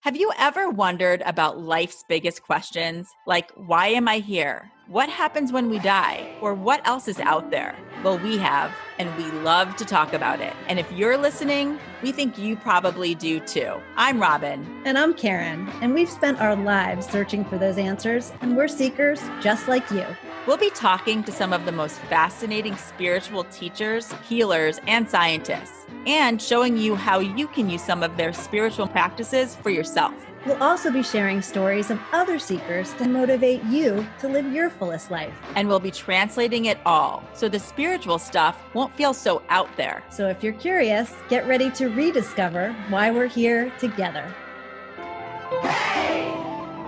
Have you ever wondered about life's biggest questions? Like, why am I here? What happens when we die? Or what else is out there? Well, we have, and we love to talk about it. And if you're listening, we think you probably do too. I'm Robyn. And I'm Karen. And we've spent our lives searching for those answers, and we're seekers just like you. We'll be talking to some of the most fascinating spiritual teachers, healers, and scientists, and showing you how you can use some of their spiritual practices for yourself. We'll also be sharing stories of other seekers to motivate you to live your fullest life. And we'll be translating it all, so the spiritual stuff won't feel so out there. So if you're curious, get ready to rediscover why we're here together.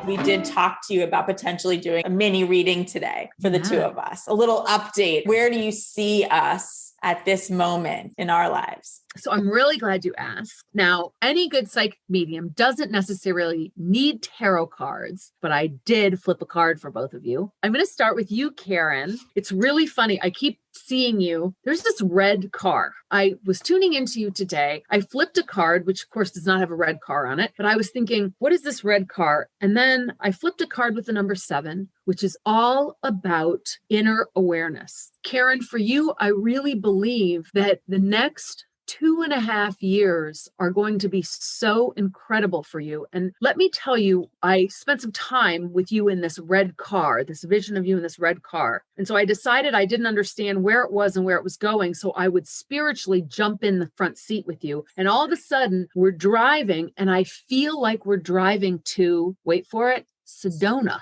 We did talk to you about potentially doing a mini reading today for the two of us. A little update. Where do you see us at this moment in our lives? So I'm really glad you asked. Now, any good psychic medium doesn't necessarily need tarot cards, but I did flip a card for both of you. I'm going to start with you, Karen. It's really funny. I keep seeing you. There's this red car. I was tuning into you today. I flipped a card, which of course does not have a red car on it, but I was thinking, what is this red car? And then I flipped a card with the number 7, which is all about inner awareness. Karen, for you, I really believe that the next 2.5 years are going to be so incredible for you. And let me tell you, I spent some time with you in this red car, this vision of you in this red car. And so I decided I didn't understand where it was and where it was going. So I would spiritually jump in the front seat with you. And all of a sudden we're driving and I feel like we're driving to, wait for it, Sedona.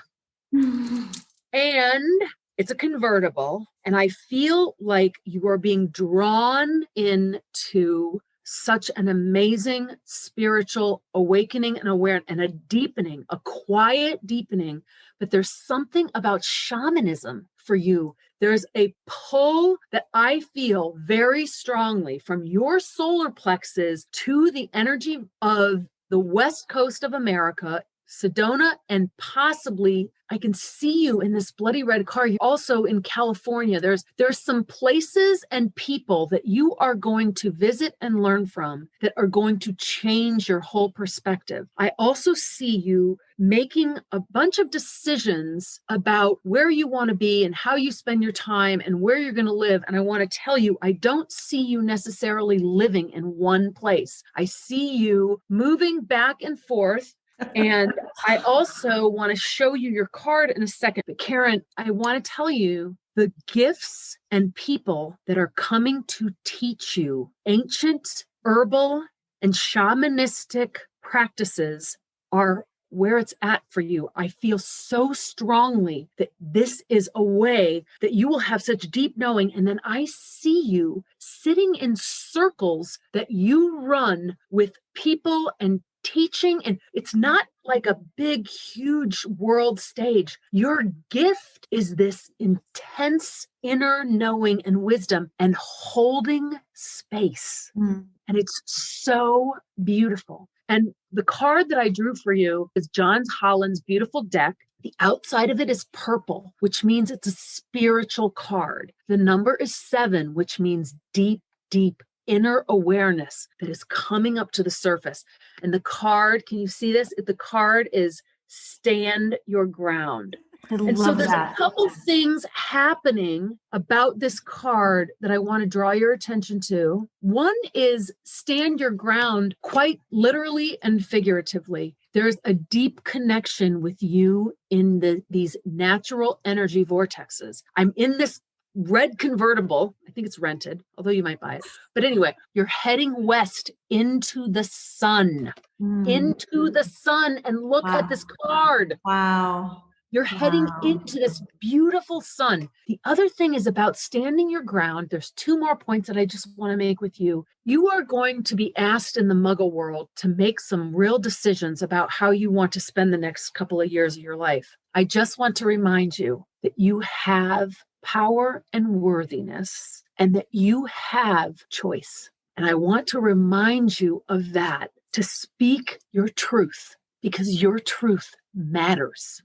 And it's a convertible, and I feel like you are being drawn into such an amazing spiritual awakening and awareness and a deepening, a quiet deepening. But there's something about shamanism for you. There's a pull that I feel very strongly from your solar plexus to the energy of the West Coast of America, Sedona, and possibly I can see you in this bloody red car. You're also in California. There's some places and people that you are going to visit and learn from that are going to change your whole perspective. I also see you making a bunch of decisions about where you want to be and how you spend your time and where you're going to live. And I want to tell you, I don't see you necessarily living in one place. I see you moving back and forth. And I also want to show you your card in a second. But Karen, I want to tell you the gifts and people that are coming to teach you ancient, herbal, and shamanistic practices are where it's at for you. I feel so strongly that this is a way that you will have such deep knowing. And then I see you sitting in circles that you run with people and teaching, and it's not like a big, huge world stage. Your gift is this intense inner knowing and wisdom and holding space. And it's so beautiful. And the card that I drew for you is John Holland's beautiful deck. The outside of it is purple, which means it's a spiritual card. The number is 7, which means deep, deep inner awareness that is coming up to the surface. And the card, can you see this? The card is stand your ground. And so there's a couple things happening about this card that I want to draw your attention to. One is stand your ground, quite literally and figuratively. There's a deep connection with you in these natural energy vortexes. I'm in this red convertible. I think it's rented, although you might buy it. But anyway, you're heading west into the sun, into the sun. And look at this card. Wow. You're heading into this beautiful sun. The other thing is about standing your ground. There's 2 more points that I just want to make with you. You are going to be asked in the Muggle world to make some real decisions about how you want to spend the next couple of years of your life. I just want to remind you that you have power and worthiness, and that you have choice. And I want to remind you of that, to speak your truth, because your truth matters.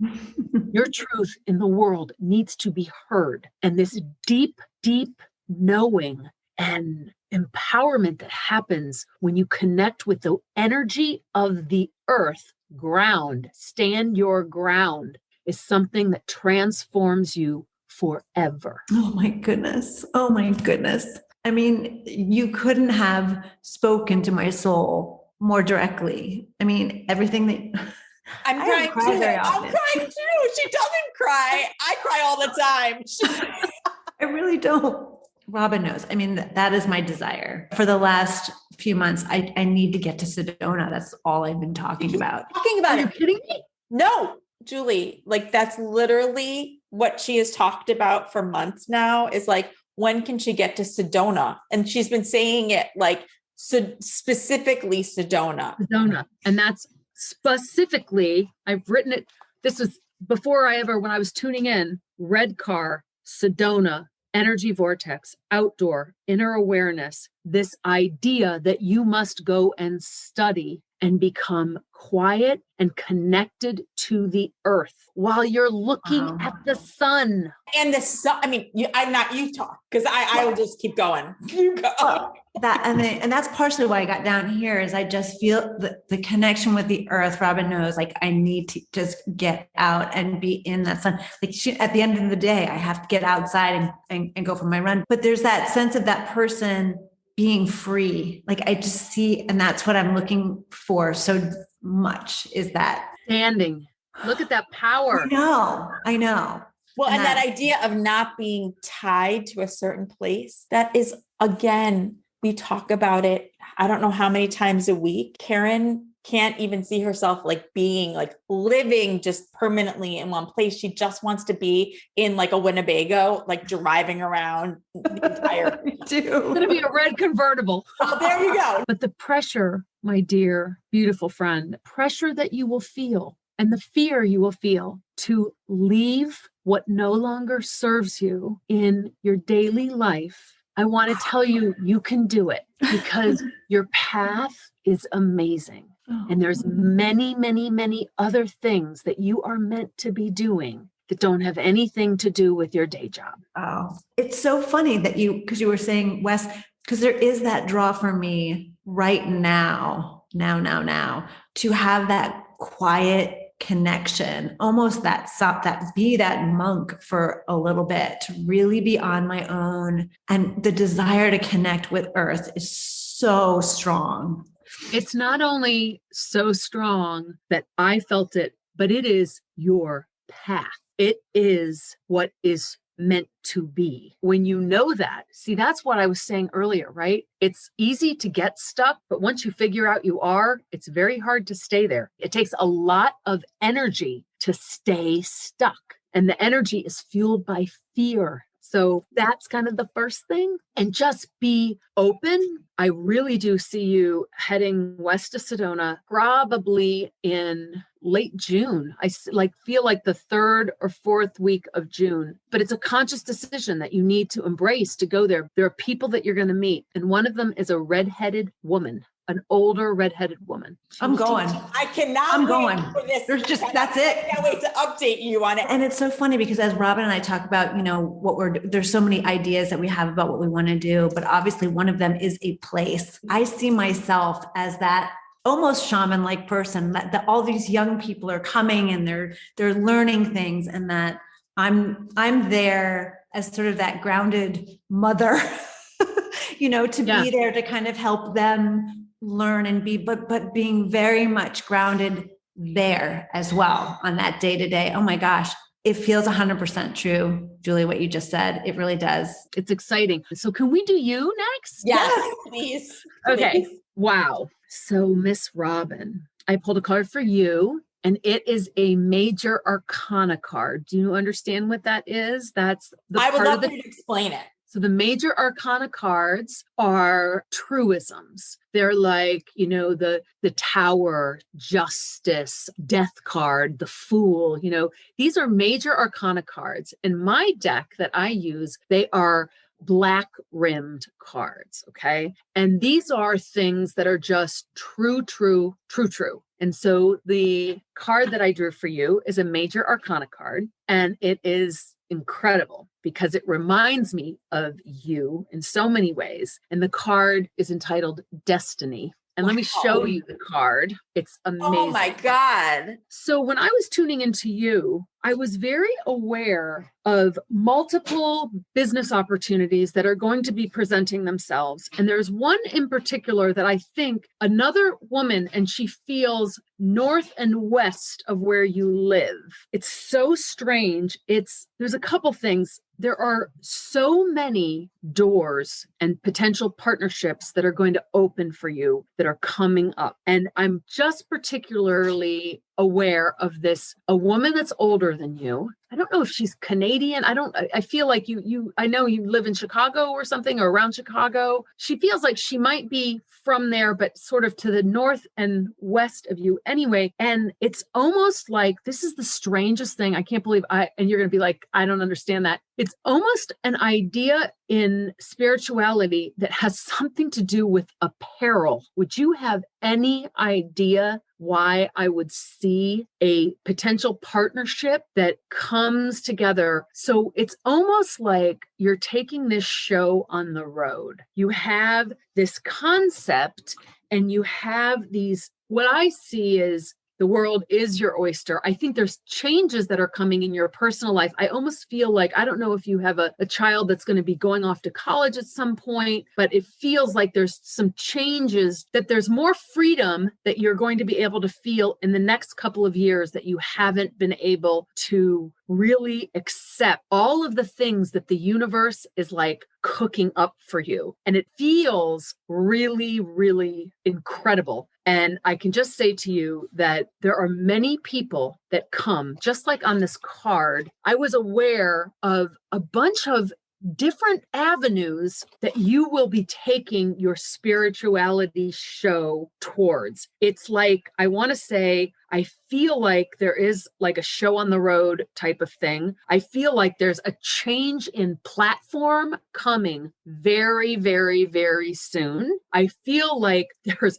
Your truth in the world needs to be heard. And this deep, deep knowing and empowerment that happens when you connect with the energy of the earth ground, stand your ground, is something that transforms you forever. Oh my goodness. Oh my goodness. I mean, you couldn't have spoken to my soul more directly. I mean, everything that I'm I crying cry too. very I'm often. crying too. She doesn't cry. I cry all the time. I really don't. Robyn knows. I mean, that is my desire. For the last few months, I need to get to Sedona. That's all I've been talking about. Talking about Are you it. kidding me? No, Julie, like that's literally what she has talked about for months now is like, when can she get to Sedona? And she's been saying it like specifically Sedona. Sedona. And that's specifically, I've written it. This was before when I was tuning in, red car, Sedona, energy vortex, outdoor, inner awareness, this idea that you must go and study and become quiet and connected to the earth while you're looking at the sun. And the sun, I mean, I'm not, you talk, because I will just keep going. You go. And that's partially why I got down here is I just feel the connection with the earth. Robyn knows, like, I need to just get out and be in that sun. Like at the end of the day, I have to get outside and go for my run. But there's that sense of that person being free. Like I just see, and that's what I'm looking for so much is that standing. Look at that power. I know. Well, and that idea of not being tied to a certain place, that is, again, we talk about it. I don't know how many times a week. Karen can't even see herself like being like living just permanently in one place. She just wants to be in like a Winnebago, like driving around the entire. It's going to be a red convertible. Oh, there you go. But the pressure, my dear, beautiful friend, pressure that you will feel and the fear you will feel to leave what no longer serves you in your daily life. I want to tell you, you can do it because your path is amazing. And there's many, many, many other things that you are meant to be doing that don't have anything to do with your day job. Oh, it's so funny that because you were saying, Wes, because there is that draw for me right now, to have that quiet connection, almost that be that monk for a little bit, to really be on my own. And the desire to connect with earth is so strong. It's not only so strong that I felt it, but it is your path. It is what is meant to be. When you know that, see, that's what I was saying earlier, right? It's easy to get stuck, but once you figure out you are, it's very hard to stay there. It takes a lot of energy to stay stuck. And the energy is fueled by fear. So that's kind of the first thing. And just be open. I really do see you heading west to Sedona, probably in late June. I feel like the 3rd or 4th week of June, but it's a conscious decision that you need to embrace to go there. There are people that you're going to meet. And one of them is a redheaded woman, an older redheaded woman. I'm going. I cannot wait for this. That's it. I can't wait to update you on it. And it's so funny because as Robyn and I talk about, there's so many ideas that we have about what we want to do, but obviously one of them is a place. I see myself as that almost shaman-like person that all these young people are coming and they're learning things, and that I'm there as sort of that grounded mother, be there to kind of help them learn and be, but being very much grounded there as well on that day to day. Oh my gosh. It feels 100% true, Julie, what you just said. It really does. It's exciting. So can we do you next? Yes, please. Okay. Wow. So Miss Robyn, I pulled a card for you, and it is a major arcana card. Do you understand what that is? That's the I would part love of for you to explain it. So the major arcana cards are truisms. They're like, the Tower, Justice, Death card, the Fool, these are major arcana cards. In my deck that I use, they are black rimmed cards. Okay. And these are things that are just true. And so the card that I drew for you is a major arcana card, and it is incredible because it reminds me of you in so many ways. And the card is entitled Destiny. And let me show you the card. It's amazing. Oh my God. So when I was tuning into you, I was very aware of multiple business opportunities that are going to be presenting themselves. And there's one in particular that I think another woman, and she feels north and west of where you live. It's so strange. There's a couple things. There are so many doors and potential partnerships that are going to open for you that are coming up. And I'm just particularly aware of this, a woman that's older than you. I don't know if she's Canadian. I feel like I know you live in Chicago or something, or around Chicago. She feels like she might be from there, but sort of to the north and west of you anyway. And it's almost like, this is the strangest thing. I can't believe and you're going to be like, I don't understand that. It's almost an idea in spirituality that has something to do with apparel. Would you have any idea why I would see a potential partnership that comes together? So it's almost like you're taking this show on the road. You have this concept and you have these, what I see is the world is your oyster. I think there's changes that are coming in your personal life. I almost feel like, I don't know if you have a child that's going to be going off to college at some point, but it feels like there's some changes, that there's more freedom that you're going to be able to feel in the next couple of years that you haven't been able to really accept all of the things that the universe is like cooking up for you. And it feels really, really incredible. And I can just say to you that there are many people that come, just like on this card. I was aware of a bunch of different avenues that you will be taking your spirituality show towards. It's like, I want to say, I feel like there is like a show on the road type of thing. I feel like there's a change in platform coming very, very, very soon. I feel like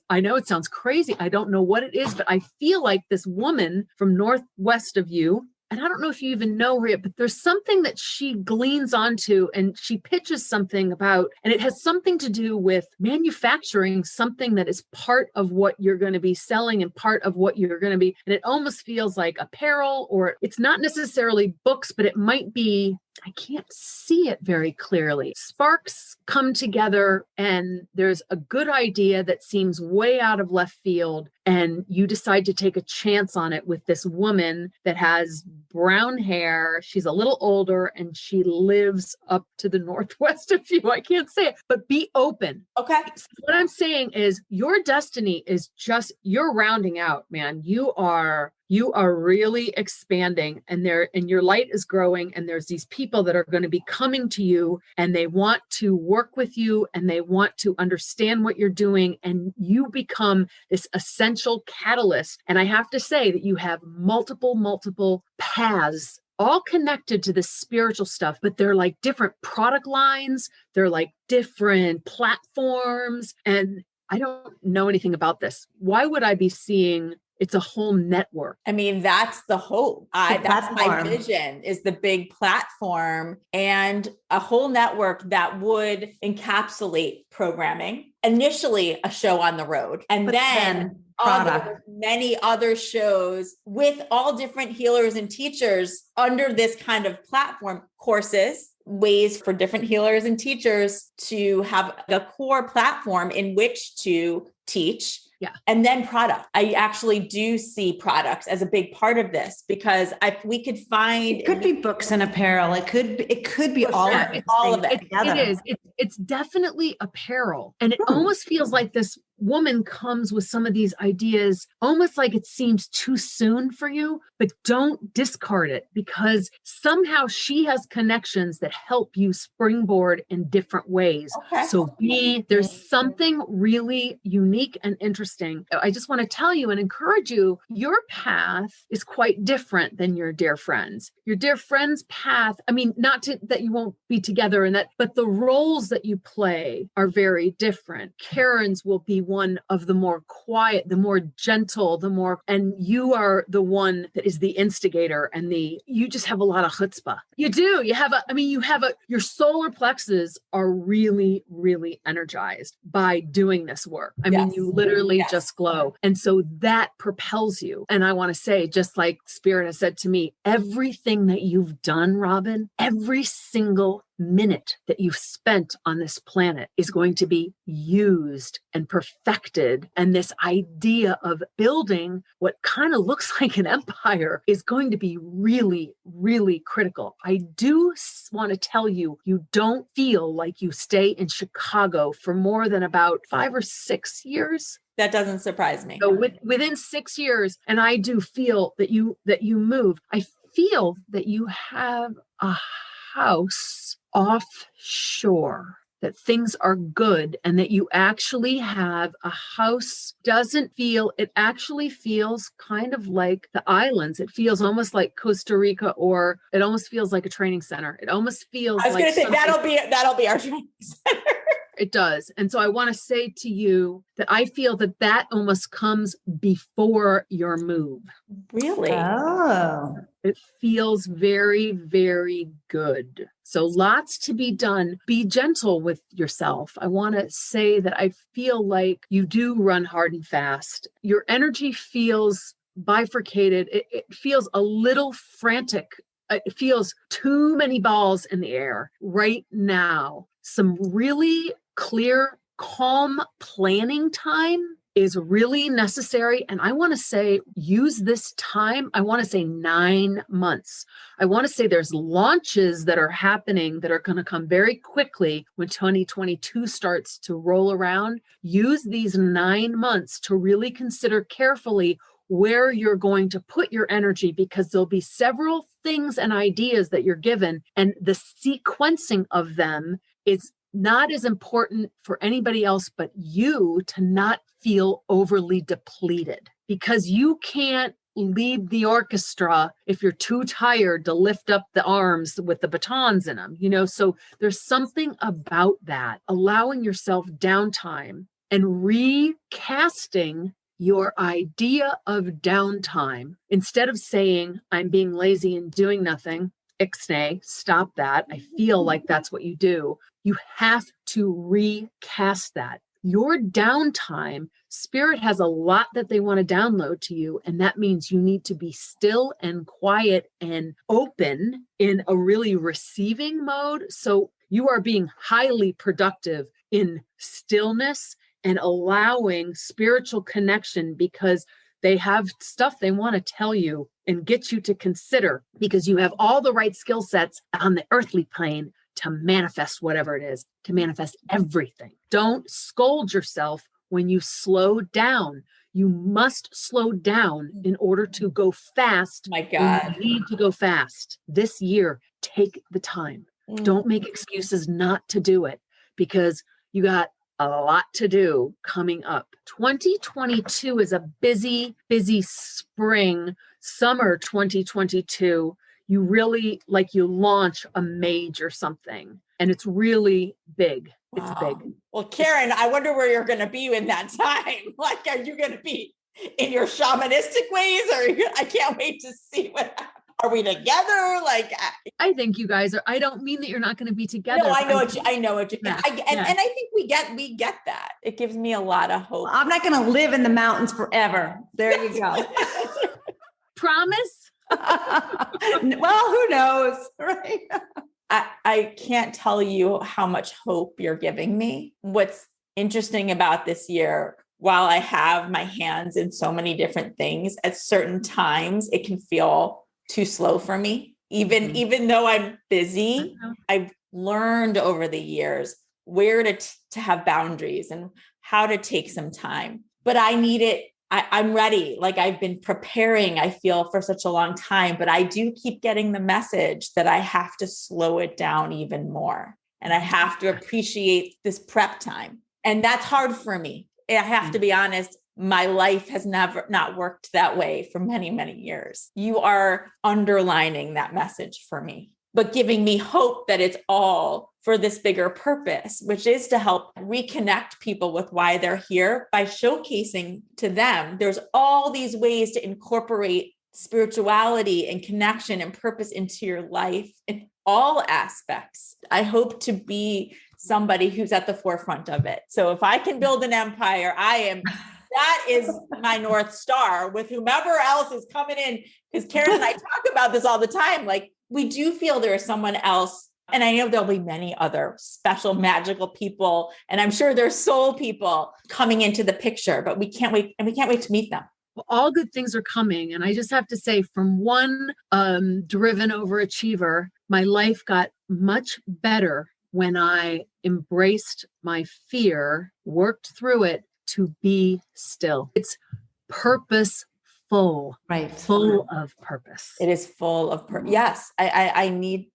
I know it sounds crazy. I don't know what it is, but I feel like this woman from northwest of you, and I don't know if you even know her yet, but there's something that she gleans onto and she pitches something about, and it has something to do with manufacturing something that is part of what you're going to be selling and part of what you're going to be. And it almost feels like apparel, or it's not necessarily books, but it might be, I can't see it very clearly. Sparks come together and there's a good idea that seems way out of left field. And you decide to take a chance on it with this woman that has brown hair. She's a little older and she lives up to the northwest of you. I can't say it, but be open. Okay. So what I'm saying is your destiny is just, you're rounding out, man. You are really expanding, and your light is growing, and there's these people that are going to be coming to you and they want to work with you and they want to understand what you're doing, and you become this essential catalyst. And I have to say that you have multiple paths all connected to this spiritual stuff, but they're like different product lines. They're like different platforms. And I don't know anything about this. Why would I be seeing it's a whole network? I mean, that's the hope. That's my vision, is the big platform and a whole network that would encapsulate programming, initially a show on the road, and then many other shows with all different healers and teachers under this kind of platform, courses, ways for different healers and teachers to have a core platform in which to teach. Yeah. And then product. I actually do see products as a big part of this, because we could find, it could be books and apparel. It could be all of it together. It is. It's definitely apparel. And it almost feels like this woman comes with some of these ideas, almost like it seems too soon for you, but don't discard it, because somehow she has connections that help you springboard in different ways. Okay. So there's something really unique and interesting. I just want to tell you and encourage you, your path is quite different than your dear friends. Your dear friend's path, I mean, that you won't be together in that, but the roles that you play are very different. Karen's will be one of the more quiet, the more gentle, and you are the one that is the instigator and you just have a lot of chutzpah. You do. Your solar plexus are really, really energized by doing this work. You literally just glow. And so that propels you. And I want to say, just like Spirit has said to me, everything that you've done, Robyn, every single minute that you've spent on this planet is going to be used and perfected. And this idea of building what kind of looks like an empire is going to be really, really critical. I do want to tell you, you don't feel like you stay in Chicago for more than about 5 or 6 years. That doesn't surprise me. So within 6 years, and I do feel that you move. I feel that you have a house offshore, that things are good, and that you actually have a house. It actually feels kind of like the islands. It feels almost like Costa Rica, or it almost feels like a training center. It almost feels I was going to say that'll be our training center. It does. And so I want to say to you that I feel that almost comes before your move. Really? Oh. It feels very, very good. So lots to be done. Be gentle with yourself. I want to say that I feel like you do run hard and fast. Your energy feels bifurcated. It feels a little frantic. It feels too many balls in the air right now. Some really clear, calm planning time is really necessary. And I want to say, use this time. I want to say 9 months. I want to say there's launches that are happening that are going to come very quickly when 2022 starts to roll around. Use these 9 months to really consider carefully where you're going to put your energy, because there'll be several things and ideas that you're given, and the sequencing of them is not as important for anybody else but you to not feel overly depleted, because you can't lead the orchestra if you're too tired to lift up the arms with the batons in them, so there's something about that, allowing yourself downtime and recasting your idea of downtime. Instead of saying, I'm being lazy and doing nothing, ixnay, stop that. I feel like that's what you do. You have to recast that. Your downtime, Spirit has a lot that they want to download to you. And that means you need to be still and quiet and open in a really receiving mode. So you are being highly productive in stillness and allowing spiritual connection, because they have stuff they want to tell you and get you to consider, because you have all the right skill sets on the earthly plane to manifest whatever it is, to manifest everything. Don't scold yourself when you slow down. You must slow down in order to go fast. My God. You need to go fast. This year, take the time. Don't make excuses not to do it, because you got a lot to do coming up. 2022 is a busy, busy spring. Summer 2022, you really you launch a major something, and it's really big. Wow. It's big. Well, Karen, I wonder where you're going to be in that time. Are you going to be in your shamanistic ways, or I can't wait to see what happens. Are we together? I think you guys are. I don't mean that you're not going to be together. No, I know what you and I think we get that. It gives me a lot of hope. I'm not going to live in the mountains forever. There you go. Promise? Well, who knows, right? I can't tell you how much hope you're giving me. What's interesting about this year, while I have my hands in so many different things, at certain times it can feel too slow for me. Even though I'm busy, I've learned over the years where to have boundaries and how to take some time. But I need it. I'm ready. I've been preparing, I feel, for such a long time, but I do keep getting the message that I have to slow it down even more. And I have to appreciate this prep time. And that's hard for me. I have to be honest. My life has not worked that way for many, many years. You are underlining that message for me. but giving me hope that it's all for this bigger purpose, which is to help reconnect people with why they're here by showcasing to them there's all these ways to incorporate spirituality and connection and purpose into your life in all aspects. I hope to be somebody who's at the forefront of it. So if I can build an empire, that is my North Star with whomever else is coming in. Because Karen and I talk about this all the time. Like, we do feel there is someone else. And I know there'll be many other special, magical people. And I'm sure there's soul people coming into the picture, but we can't wait. And we can't wait to meet them. Well, all good things are coming. And I just have to say, from one driven overachiever, my life got much better when I embraced my fear, worked through it to be still. It's purposeful, Right. Full of purpose. It is full of purpose. Yes. I need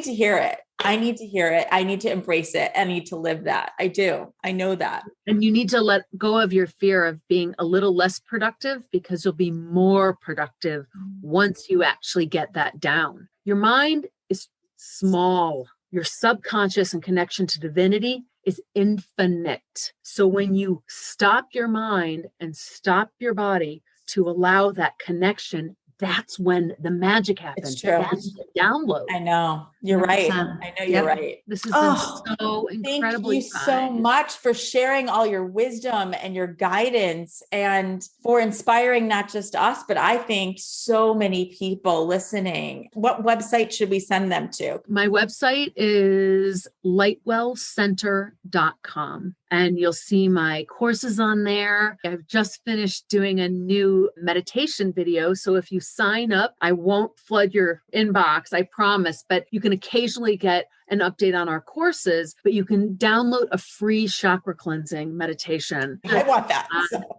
to hear it. I need to hear it. I need to embrace it. I need to live that. I do. I know that. And you need to let go of your fear of being a little less productive, because you'll be more productive once you actually get that down. Your mind is small. Your subconscious and connection to divinity is infinite. So when you stop your mind and stop your body to allow that connection, that's when the magic happens. It's true. That's the download. I know. You're 100%. right. I know you're right. This has been so incredibly Thank you so much for sharing all your wisdom and your guidance, and for inspiring not just us, but I think so many people listening. What website should we send them to? My website is lightwellcenter.com. And you'll see my courses on there. I've just finished doing a new meditation video. So if you sign up, I won't flood your inbox, I promise, but you can occasionally get an update on our courses, but you can download a free chakra cleansing meditation. I want that.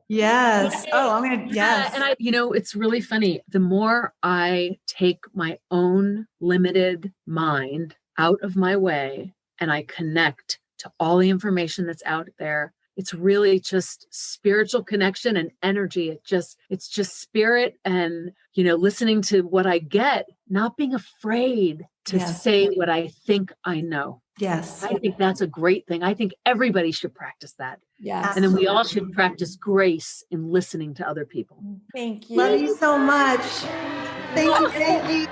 Yes. Oh, yes. And it's really funny. The more I take my own limited mind out of my way and I connect to all the information that's out there, it's really just spiritual connection and energy. It's just spirit and, listening to what I get, not being afraid to say what I think I know. Yes. I think that's a great thing. I think everybody should practice that. Yes. And then we all should practice grace in listening to other people. Thank you. Love you so much. Thank you, Amy.